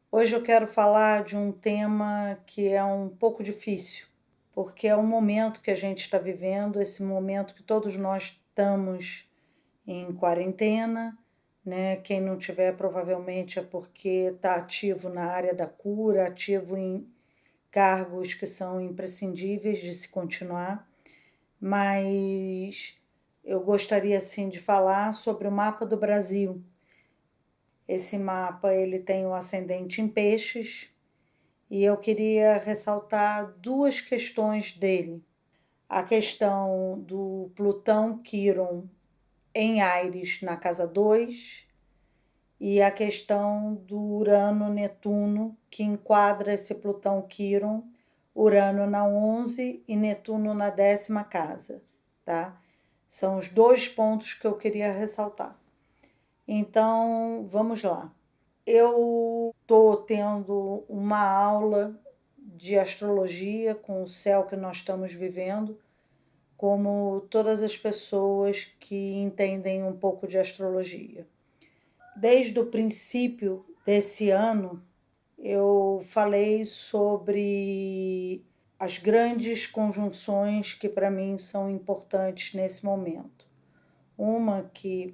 Hoje eu quero falar de um tema que é um pouco difícil, porque é o momento que a gente está vivendo, esse momento que todos nós estamos em quarentena, né? Quem não tiver provavelmente é porque está ativo na área da cura, ativo em cargos que são imprescindíveis de se continuar, mas eu gostaria sim de falar sobre o mapa do Brasil. Esse mapa ele tem o ascendente em peixes e eu queria ressaltar duas questões dele. A questão do Plutão Quiron em Áries na casa 2 e a questão do Urano-Netuno, que enquadra esse Plutão Quiron, Urano na 11 e Netuno na 10ª casa, tá? São os dois pontos que eu queria ressaltar. Então, vamos lá. Eu estou tendo uma aula de astrologia com o céu que nós estamos vivendo, como todas as pessoas que entendem um pouco de astrologia. Desde o princípio desse ano, eu falei sobre as grandes conjunções que para mim são importantes nesse momento. Uma que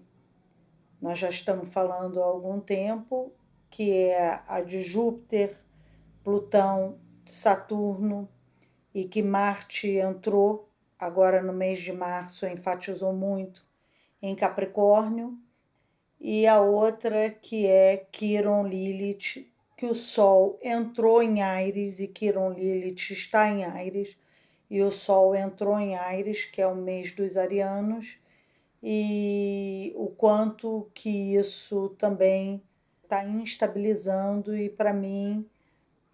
nós já estamos falando há algum tempo, que é a de Júpiter, Plutão, Saturno, e que Marte entrou agora no mês de março, enfatizou muito em Capricórnio, e a outra que é Quiron Lilith, que o Sol entrou em Áries e Quiron Lilith está em Áries, e o Sol entrou em Áries, que é o mês dos arianos, e o quanto que isso também está instabilizando, e para mim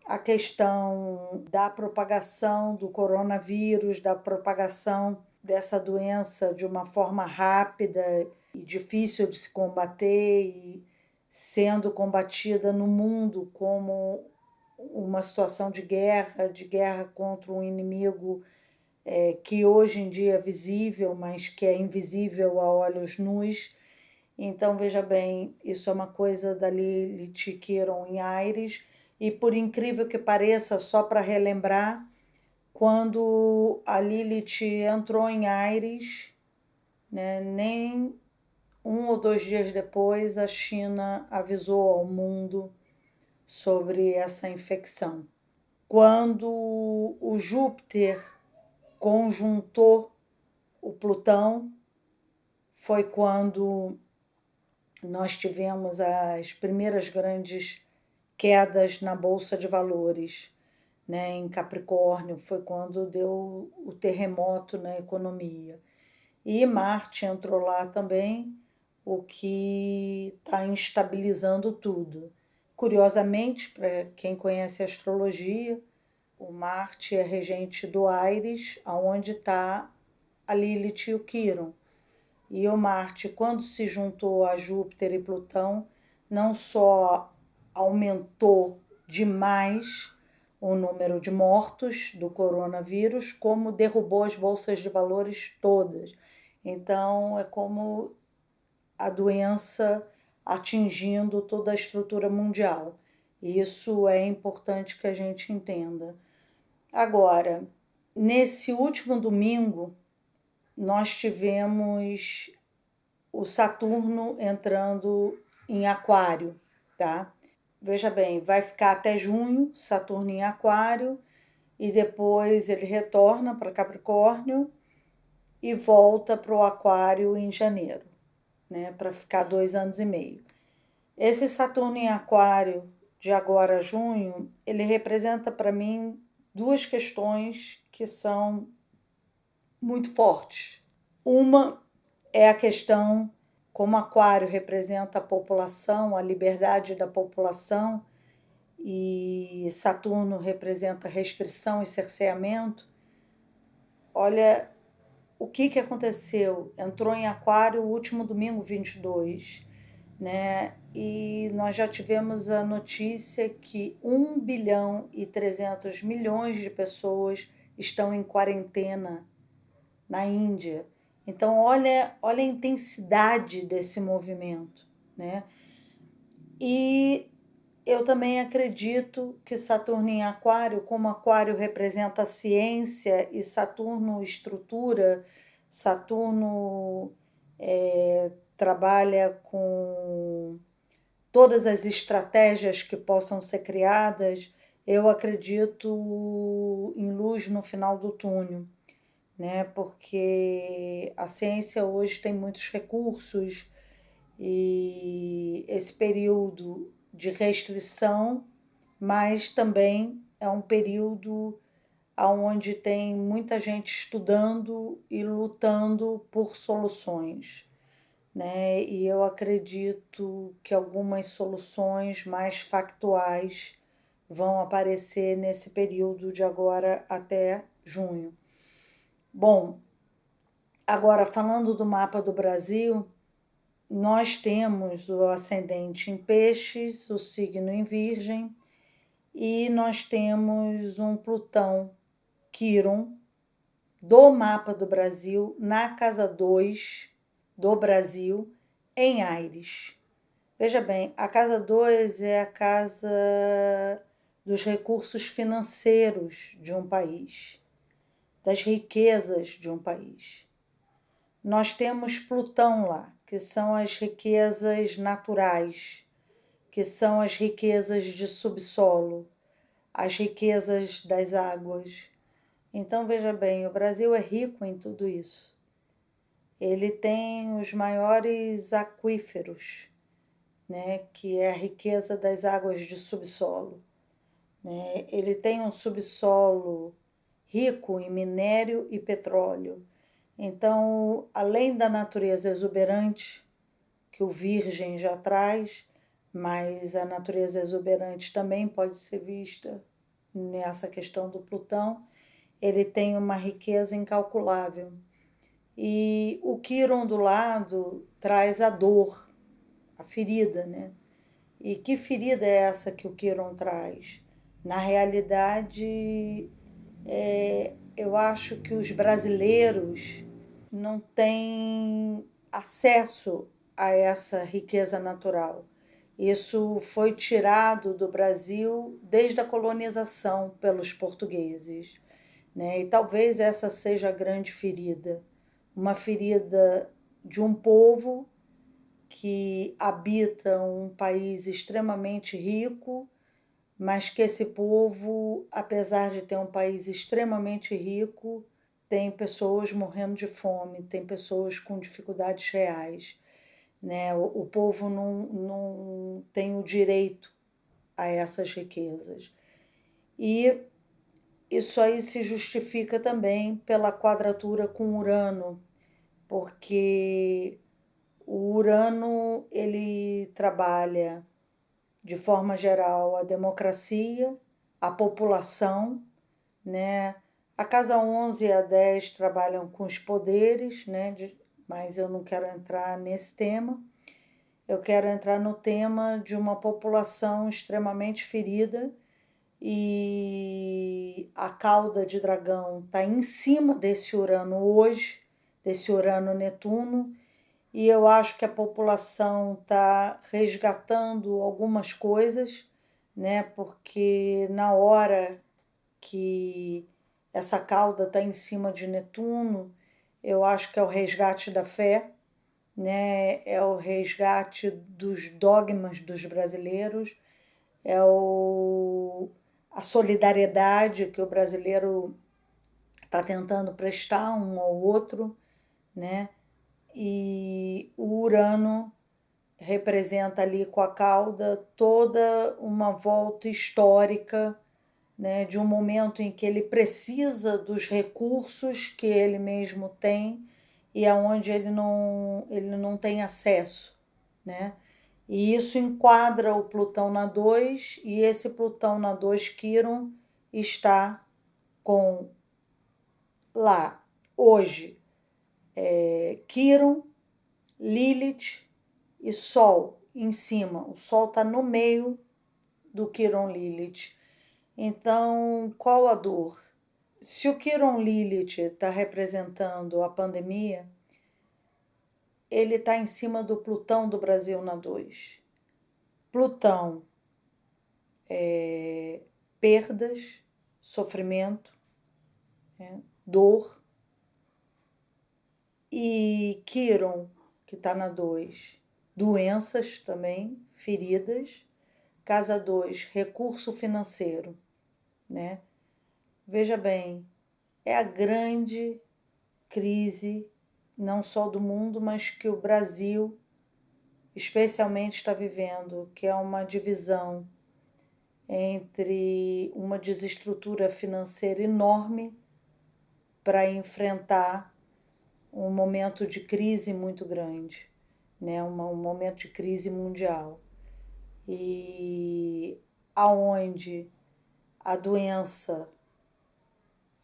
a questão da propagação do coronavírus, da propagação dessa doença de uma forma rápida e difícil de se combater e sendo combatida no mundo como uma situação de guerra contra um inimigo que hoje em dia é visível, mas que é invisível a olhos nus. Então, veja bem, isso é uma coisa da Lilith Quiron em Áries, e por incrível que pareça, só para relembrar, quando a Lilith entrou em Áries, né, nem 1 ou 2 dias depois, a China avisou ao mundo sobre essa infecção. Quando o Júpiter conjuntou o Plutão, foi quando nós tivemos as primeiras grandes quedas na Bolsa de Valores, né? Em Capricórnio foi quando deu o terremoto na economia. E Marte entrou lá também, o que está instabilizando tudo. Curiosamente, para quem conhece a astrologia, o Marte é regente do Áries, aonde está a Lilith e o Quiron. E o Marte, quando se juntou a Júpiter e Plutão, não só aumentou demais o número de mortos do coronavírus, como derrubou as bolsas de valores todas. Então, é como a doença atingindo toda a estrutura mundial. E isso é importante que a gente entenda. Agora, nesse último domingo, nós tivemos o Saturno entrando em Aquário, tá? Veja bem, vai ficar até junho, Saturno em Aquário, e depois ele retorna para Capricórnio e volta para o Aquário em janeiro, né? Para ficar 2 anos e meio. Esse Saturno em Aquário, de agora a junho, ele representa para mim duas questões que são muito fortes. Uma é a questão, como Aquário representa a população, a liberdade da população, e Saturno representa restrição e cerceamento. Olha o que aconteceu. Entrou em Aquário o último domingo 22, né? E nós já tivemos a notícia que 1,3 bilhão de pessoas estão em quarentena na Índia. Então, olha a intensidade desse movimento, né? E eu também acredito que Saturno em Aquário, como Aquário representa a ciência e Saturno estrutura, Saturno trabalha com todas as estratégias que possam ser criadas, eu acredito em luz no final do túnel, né? Porque a ciência hoje tem muitos recursos e esse período de restrição, mas também é um período onde tem muita gente estudando e lutando por soluções, né? E eu acredito que algumas soluções mais factuais vão aparecer nesse período de agora até junho. Bom, agora falando do mapa do Brasil, nós temos o ascendente em Peixes, o signo em Virgem, e nós temos um Plutão, Quiron, do mapa do Brasil, na casa 2 do Brasil, em Áries. Veja bem, a casa 2 é a casa dos recursos financeiros de um país, das riquezas de um país. Nós temos Plutão lá, que são as riquezas naturais, que são as riquezas de subsolo, as riquezas das águas. Então, veja bem, o Brasil é rico em tudo isso. Ele tem os maiores aquíferos, né, que é a riqueza das águas de subsolo, né? Ele tem um subsolo rico em minério e petróleo. Então, além da natureza exuberante que o Virgem já traz, mas a natureza exuberante também pode ser vista nessa questão do Plutão, ele tem uma riqueza incalculável. E o Quiron do lado traz a dor, a ferida, né? E que ferida é essa que o Quiron traz? Na realidade, eu acho que os brasileiros não têm acesso a essa riqueza natural. Isso foi tirado do Brasil desde a colonização pelos portugueses, né? E talvez essa seja a grande ferida, uma ferida de um povo que habita um país extremamente rico, mas que esse povo, apesar de ter um país extremamente rico, tem pessoas morrendo de fome, tem pessoas com dificuldades reais, né? O povo não tem o direito a essas riquezas. E isso aí se justifica também pela quadratura com Urano, porque o Urano ele trabalha de forma geral a democracia, a população, né? A casa 11 e a 10 trabalham com os poderes, né? Mas eu não quero entrar nesse tema. Eu quero entrar no tema de uma população extremamente ferida e a cauda de dragão está em cima desse Urano hoje, desse Urano-Netuno, e eu acho que a população está resgatando algumas coisas, né? Porque na hora que essa cauda está em cima de Netuno, eu acho que é o resgate da fé, né? É o resgate dos dogmas dos brasileiros, é a solidariedade que o brasileiro está tentando prestar um ao outro, né? E o Urano representa ali com a cauda toda uma volta histórica, né, de um momento em que ele precisa dos recursos que ele mesmo tem e aonde ele não tem acesso, né? E isso enquadra o Plutão na 2, e esse Plutão na 2 Quiron está com lá hoje Quiron, Lilith e Sol em cima. O Sol está no meio do Quiron Lilith. Então, qual a dor? Se o Quiron Lilith está representando a pandemia, ele está em cima do Plutão do Brasil na 2. Plutão perdas, sofrimento, né? Dor. E Quiron, que está na 2, doenças também, feridas. Casa 2, recurso financeiro, né? Veja bem, é a grande crise, não só do mundo, mas que o Brasil especialmente está vivendo, que é uma divisão entre uma desestrutura financeira enorme para enfrentar um momento de crise muito grande, né? Um momento de crise mundial. E aonde a doença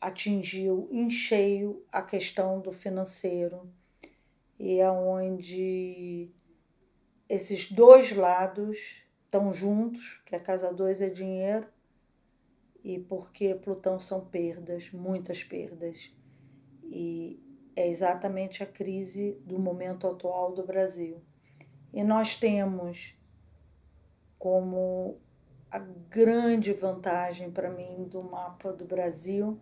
atingiu em cheio a questão do financeiro e aonde esses dois lados estão juntos, que a casa 2 é dinheiro e porque Plutão são perdas, muitas perdas. E é exatamente a crise do momento atual do Brasil. E nós temos como a grande vantagem para mim do mapa do Brasil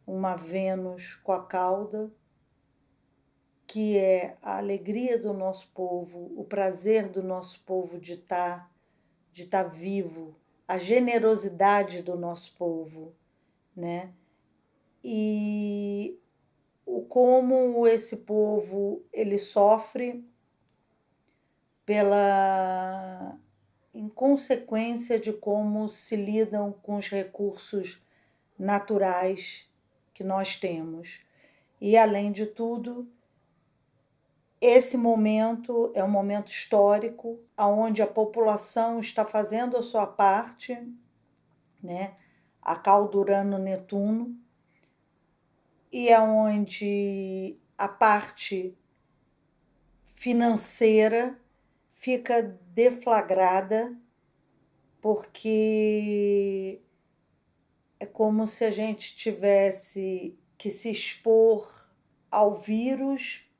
uma Vênus com a cauda, que é a alegria do nosso povo, o prazer do nosso povo de estar vivo, a generosidade do nosso povo, né? E como esse povo ele sofre pela inconsequência de como se lidam com os recursos naturais que nós temos. E, além de tudo, esse momento é um momento histórico onde a população está fazendo a sua parte, né? A cauda Urano-Netuno, e é onde a parte financeira fica deflagrada, porque é como se a gente tivesse que se expor ao vírus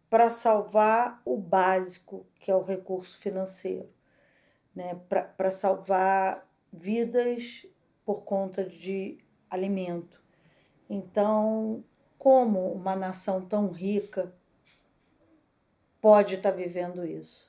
para salvar o básico, que é o recurso financeiro, né? Para salvar vidas por conta de alimento. Então, como uma nação tão rica pode estar vivendo isso?